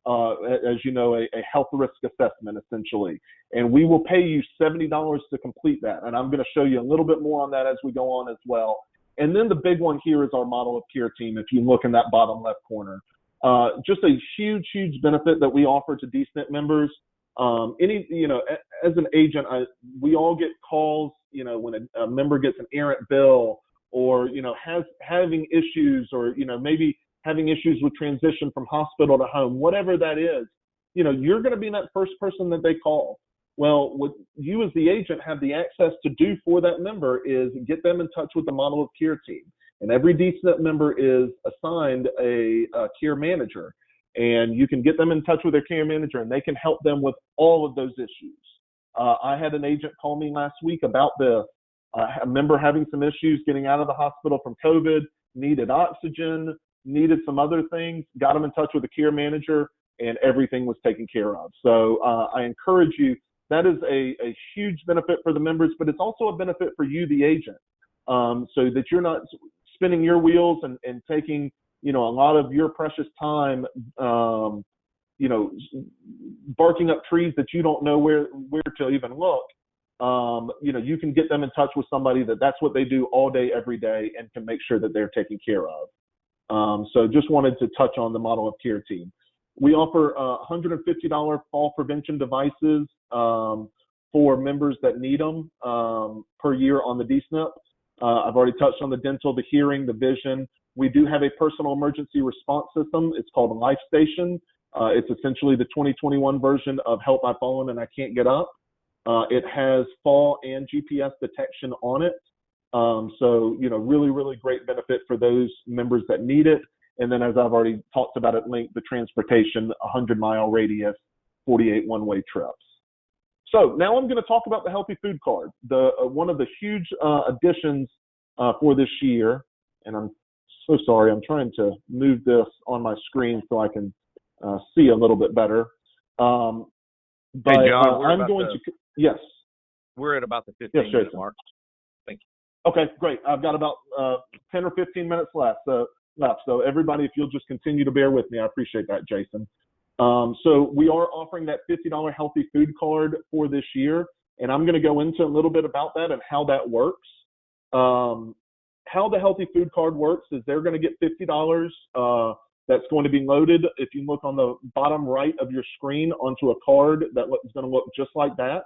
As you know, a health risk assessment, essentially. And we will pay you $70 to complete that. And I'm going to show you a little bit more on that as we go on as well. And then the big one here is our model of care team, if you look in that bottom left corner. Just a huge, huge benefit that we offer to Dsnet members. As an agent, we all get calls, when a member gets an errant bill or, having issues or, maybe having issues with transition from hospital to home, whatever that is, you're going to be that first person that they call. Well, what you as the agent have the access to do for that member is get them in touch with the model of care team. And every Dsnet member is assigned a care manager. And you can get them in touch with their care manager, and they can help them with all of those issues. I had an agent call me last week about this. A member having some issues getting out of the hospital from COVID, needed oxygen, needed some other things, got them in touch with a care manager, and everything was taken care of. So I encourage you, that is a huge benefit for the members, but it's also a benefit for you, the agent, so that you're not spinning your wheels and taking, a lot of your precious time, barking up trees that you don't know where to even look. You can get them in touch with somebody that's what they do all day, every day, and can make sure that they're taken care of. So just wanted to touch on the model of care team. We offer $150 fall prevention devices for members that need them per year on the Dsnet. I've already touched on the dental, the hearing, the vision. We do have a personal emergency response system. It's called Life Station. It's essentially the 2021 version of Help I've Fallen and I Can't Get Up. It has fall and GPS detection on it. So, really, really great benefit for those members that need it. And then, as I've already talked about at length, the transportation, 100-mile radius, 48 one-way trips. So now I'm going to talk about the Healthy Food Card, one of the huge additions for this year. And I'm so sorry, I'm trying to move this on my screen so I can see a little bit better. But hey, John, I'm going to, yes. We're at about the 15-minute mark. Thank you. Okay, great. I've got about 10 or 15 minutes left. So everybody, if you'll just continue to bear with me, I appreciate that, Jason. So we are offering that $50 Healthy Food Card for this year, and I'm going to go into a little bit about that and how that works. How the Healthy Food Card works is they're going to get $50 that's going to be loaded, if you look on the bottom right of your screen, onto a card that is going to look just like that.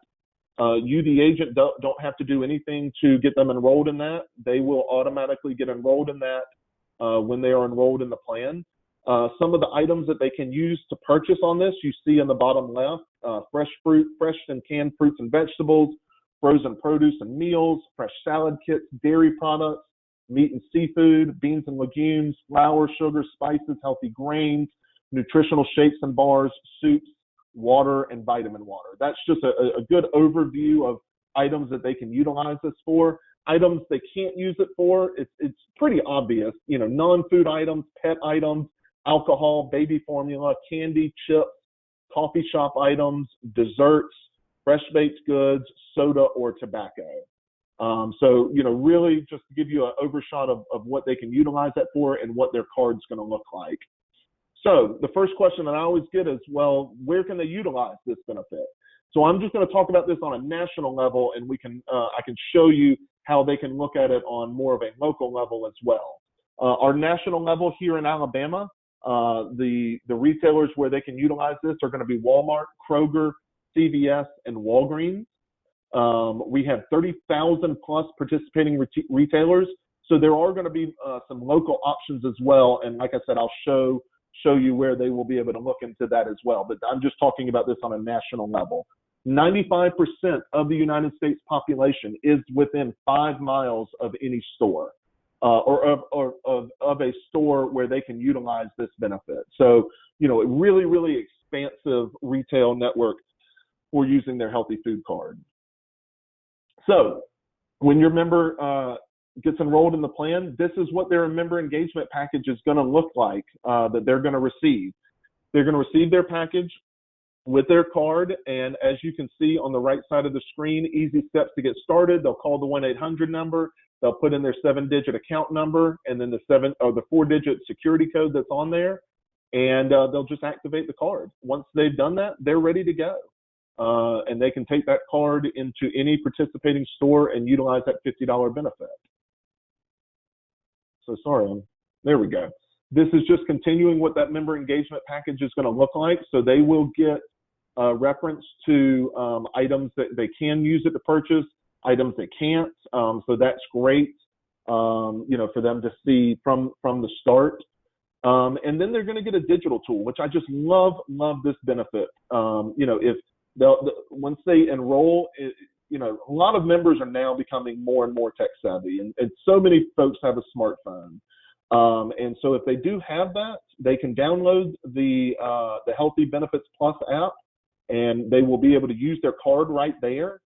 You, the agent, don't have to do anything to get them enrolled in that. They will automatically get enrolled in that when they are enrolled in the plan. Some of the items that they can use to purchase on this, you see in the bottom left: fresh fruit, fresh and canned fruits and vegetables, frozen produce and meals, fresh salad kits, dairy products, meat and seafood, beans and legumes, flour, sugar, spices, healthy grains, nutritional shakes and bars, soups, water, and vitamin water. That's just a good overview of items that they can utilize this for. Items they can't use it for, it's pretty obvious. You know, non-food items, pet items, alcohol, baby formula, candy, chips, coffee shop items, desserts, fresh baked goods, soda, or tobacco. So, you know, really just to give you an overshot of what they can utilize that for and what their card's going to look like. So the first question that I always get is, well, where can they utilize this benefit? So I'm just going to talk about this on a national level, and I can show you how they can look at it on more of a local level as well. Our national level here in Alabama, the retailers where they can utilize this are going to be Walmart, Kroger, CVS, and Walgreens. We have 30,000 plus participating retailers, so there are going to be some local options as well. And like I said, I'll show you where they will be able to look into that as well. But I'm just talking about this on a national level. 95% of the United States population is within 5 miles of any store, or of a store where they can utilize this benefit. So, you know, a really, really expansive retail network for using their Healthy Food Card. So when your member gets enrolled in the plan, this is what their member engagement package is going to look like, that they're going to receive. They're going to receive their package with their card, and as you can see on the right side of the screen, easy steps to get started. They'll call the 1-800 number, they'll put in their 7-digit account number, and then the 4-digit security code that's on there, and they'll just activate the card. Once they've done that, they're ready to go. And they can take that card into any participating store and utilize that $50 benefit. So sorry, there we go. This is just continuing what that member engagement package is going to look like. So they will get reference to items that they can use it to purchase, items they can't. So that's great, you know, for them to see from the start. And then they're going to get a digital tool, which I just love this benefit. You know, if once they enroll, you know, a lot of members are now becoming more and more tech savvy, and so many folks have a smartphone. And so if they do have that, they can download the Healthy Benefits Plus app, and they will be able to use their card right there.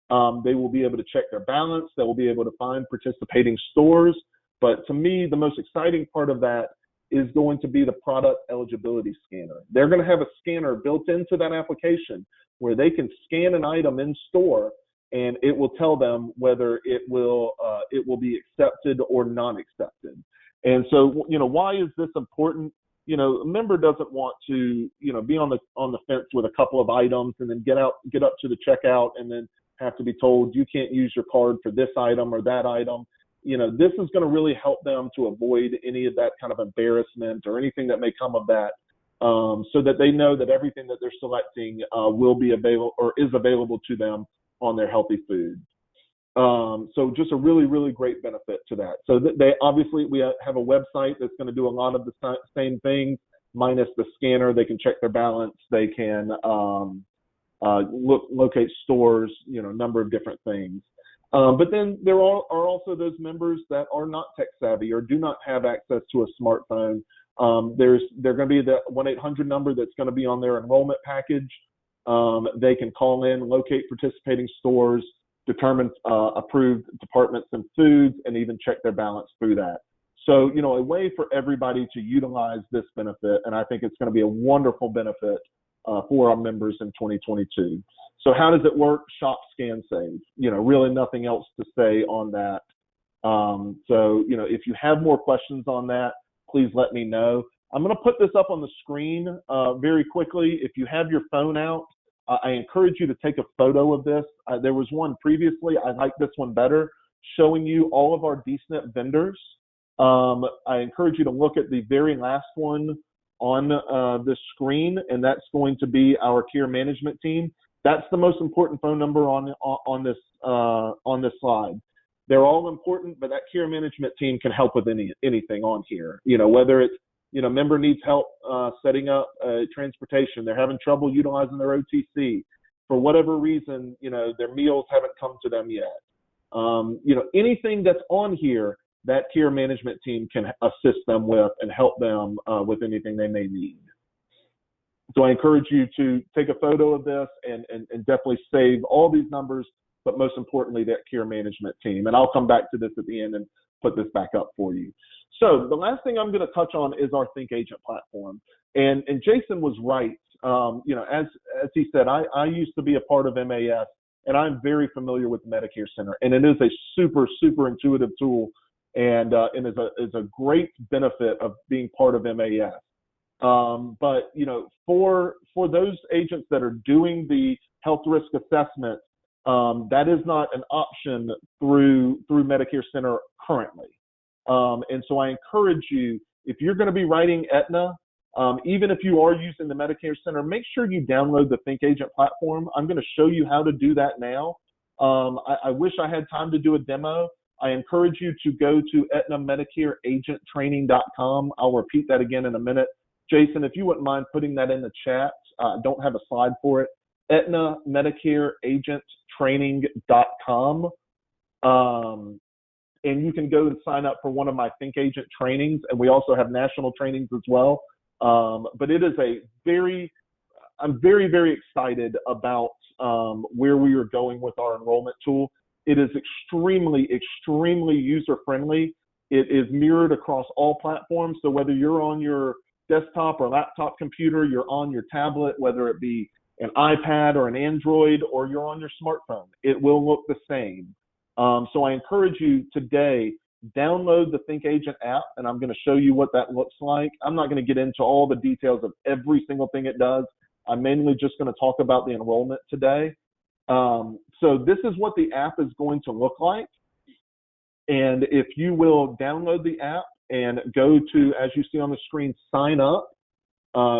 They will be able to check their balance. They will be able to find participating stores. But to me, the most exciting part of that is going to be the product eligibility scanner. They're going to have a scanner built into that application where they can scan an item in store, and it will tell them whether it will be accepted or non-accepted. And so, you know, why is this important? You know, a member doesn't want to, you know, be on the fence with a couple of items and then get up to the checkout and then have to be told you can't use your card for this item or that item. You know, this is going to really help them to avoid any of that kind of embarrassment or anything that may come of that, so that they know that everything that they're selecting will be available or is available to them on their healthy food. So just a really, really great benefit to that. So they obviously, we have a website that's going to do a lot of the same things, minus the scanner. They can check their balance. They can locate stores, you know, a number of different things. But then there are also those members that are not tech savvy or do not have access to a smartphone. They're going to be the 1-800 number that's going to be on their enrollment package. They can call in, locate participating stores, determine approved departments and foods, and even check their balance through that. So, a way for everybody to utilize this benefit, and I think it's going to be a wonderful benefit for our members in 2022. So how does it work? Shop, scan, save. Really nothing else to say on that. So, if you have more questions on that, please let me know. I'm going to put this up on the screen very quickly. If you have your phone out, I encourage you to take a photo of this. There was one previously. I like this one better, showing you all of our Dsnet vendors. I encourage you to look at the very last one on the screen, and that's going to be our care management team. That's the most important phone number on this slide. They're all important, but that care management team can help with anything on here. Whether it's member needs help setting up transportation, they're having trouble utilizing their OTC for whatever reason, their meals haven't come to them yet. Anything that's on here, that care management team can assist them with and help them with anything they may need. So I encourage you to take a photo of this and definitely save all these numbers, but most importantly, that care management team. And I'll come back to this at the end and put this back up for you. So the last thing I'm going to touch on is our Think Agent platform. And Jason was right. As he said, I used to be a part of MAS, and I'm very familiar with Medicare Center. And it is a super, super intuitive tool and is a great benefit of being part of MAS. But for those agents that are doing the health risk assessment, that is not an option through Medicare Center currently. And so I encourage you, if you're going to be writing Aetna, even if you are using the Medicare Center, make sure you download the Think Agent platform. I'm going to show you how to do that now. I wish I had time to do a demo. I encourage you to go to AetnaMedicareAgentTraining.com. I'll repeat that again in a minute. Jason, if you wouldn't mind putting that in the chat, I don't have a slide for it. AetnaMedicareAgentTraining.com. And you can go and sign up for one of my Think Agent trainings, and we also have national trainings as well. But it is I'm very, very excited about where we are going with our enrollment tool. It is extremely, extremely user-friendly. It is mirrored across all platforms. So whether you're on your desktop or laptop computer, you're on your tablet, whether it be an iPad or an Android, or you're on your smartphone, it will look the same. So I encourage you today, download the Think Agent app, and I'm going to show you what that looks like. I'm not going to get into all the details of every single thing it does. I'm mainly just going to talk about the enrollment today. So this is what the app is going to look like. And if you will download the app and go to, as you see on the screen, sign up,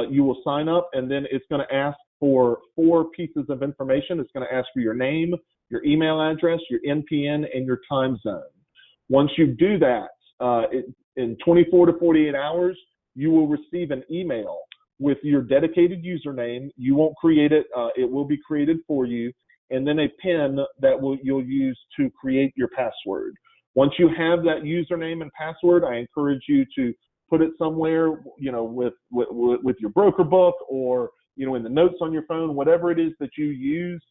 you will sign up, and then it's going to ask for 4 pieces of information. It's going to ask for your name, your email address, your NPN, and your time zone. Once you do that, in 24 to 48 hours, you will receive an email with your dedicated username. You won't create it. It will be created for you, and then a PIN that you'll use to create your password. Once you have that username and password, I encourage you to put it somewhere, with your broker book, or in the notes on your phone, whatever it is that you use.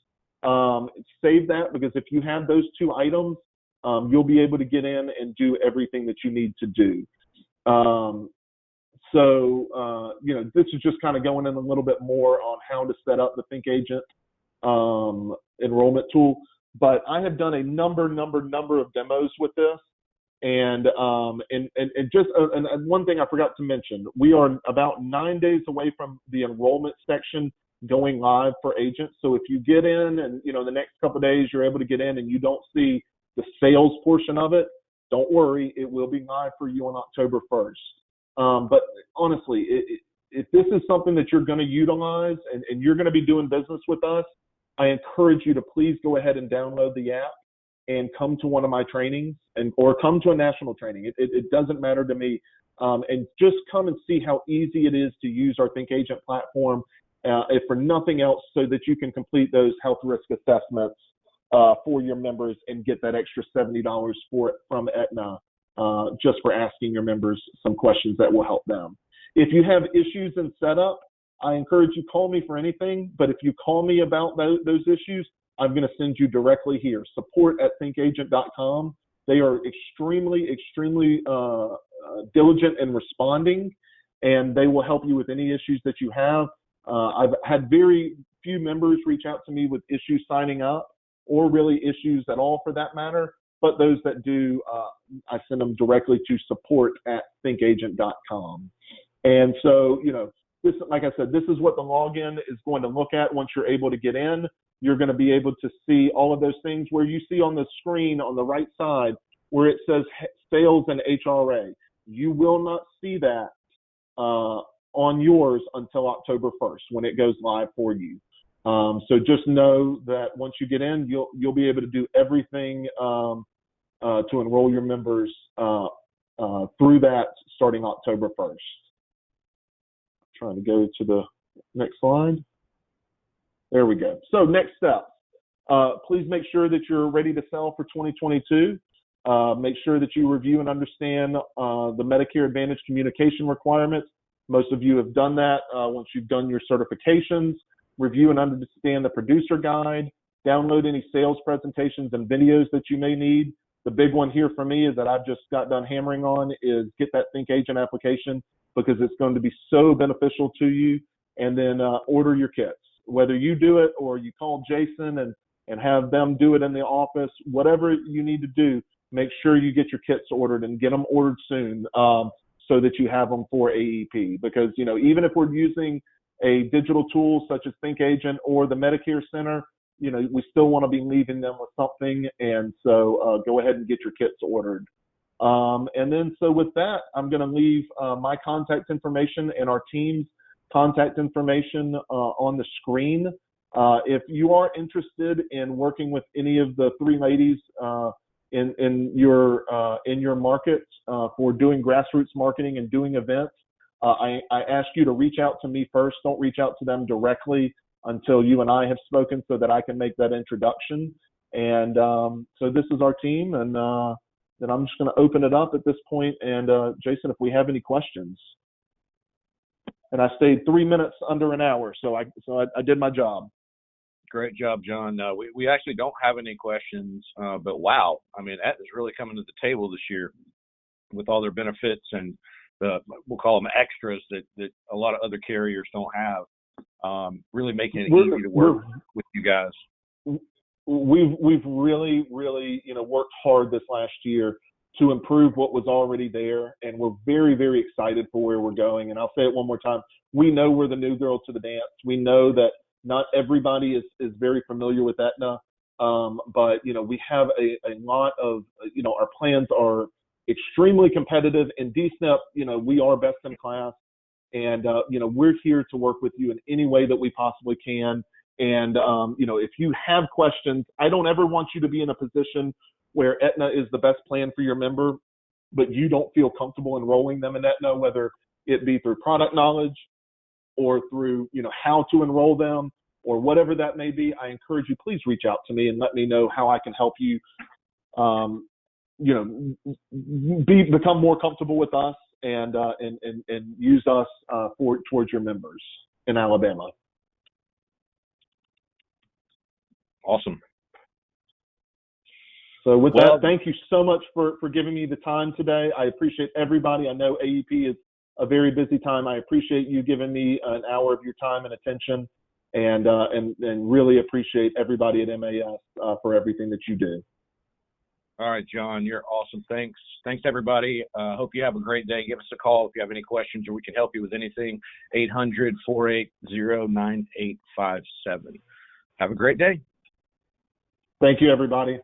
Save that, because if you have those 2 items, you'll be able to get in and do everything that you need to do. This is just kind of going in a little bit more on how to set up the Think Agent enrollment tool. But I have done a number of demos with this, and one thing I forgot to mention: we are about 9 days away from the enrollment section going live for agents. So if you get in and the next couple of days you're able to get in and you don't see the sales portion of it, don't worry, it will be live for you on October 1st. But honestly, if this is something that you're going to utilize and you're going to be doing business with us, I encourage you to please go ahead and download the app and come to one of my trainings, or come to a national training. It doesn't matter to me. And just come and see how easy it is to use our Think Agent platform, if for nothing else, so that you can complete those health risk assessments for your members and get that extra $70 for it from Aetna, just for asking your members some questions that will help them. If you have issues in setup, I encourage you call me for anything. But if you call me about those issues, I'm going to send you directly here. support@thinkagent.com. They are extremely, extremely diligent in responding, and they will help you with any issues that you have. I've had very few members reach out to me with issues signing up, or really issues at all for that matter. But those that do, I send them directly to support@thinkagent.com. And so, this, like I said, this is what the login is going to look at once you're able to get in. You're going to be able to see all of those things where you see on the screen on the right side where it says sales and HRA. You will not see that on yours until October 1st when it goes live for you. So just know that once you get in, you'll be able to do everything to enroll your members through that starting October 1st. Trying to go to the next slide. There we go. So next steps. Please make sure that you're ready to sell for 2022. Make sure that you review and understand the Medicare Advantage communication requirements. Most of you have done that once you've done your certifications. Review and understand the producer guide. Download any sales presentations and videos that you may need. The big one here for me is that I've just got done hammering on is get that Think Agent application, because it's going to be so beneficial to you. And then order your kits. Whether you do it or you call Jason and have them do it in the office, whatever you need to do, make sure you get your kits ordered and get them ordered soon so that you have them for AEP. Because, even if we're using a digital tool such as Think Agent or the Medicare Center, we still want to be leaving them with something. And so go ahead and get your kits ordered. And then, so with that, I'm going to leave my contact information and our team's contact information on the screen. If you are interested in working with any of the three ladies in your market for doing grassroots marketing and doing events, I ask you to reach out to me first. Don't reach out to them directly until you and I have spoken, so that I can make that introduction. And so this is our team, and then I'm just going to open it up at this point. And Jason, if we have any questions. And I stayed 3 minutes under an hour, so I did my job. Great job, John. We actually don't have any questions, but wow, I mean, Aetna's really coming to the table this year with all their benefits and we'll call them extras that a lot of other carriers don't have. Really making it easy to work with you guys. We've really worked hard this last year to improve what was already there, and we're very, very excited for where we're going. And I'll say it one more time: we know we're the new girl to the dance. We know that not everybody is very familiar with Aetna, but we have a lot of our plans are extremely competitive. In Dsnet, we are best in class, and we're here to work with you in any way that we possibly can. And if you have questions, I don't ever want you to be in a position where Aetna is the best plan for your member, but you don't feel comfortable enrolling them in Aetna, whether it be through product knowledge or through how to enroll them or whatever that may be. I encourage you, please reach out to me and let me know how I can help you become more comfortable with us and use us towards your members in Alabama. Awesome. So with that, thank you so much for giving me the time today. I appreciate everybody. I know AEP is a very busy time. I appreciate you giving me an hour of your time and attention, and really appreciate everybody at MAS for everything that you do. All right, John, you're awesome. Thanks, everybody. Hope you have a great day. Give us a call if you have any questions or we can help you with anything. 800-480-9857. Have a great day. Thank you, everybody.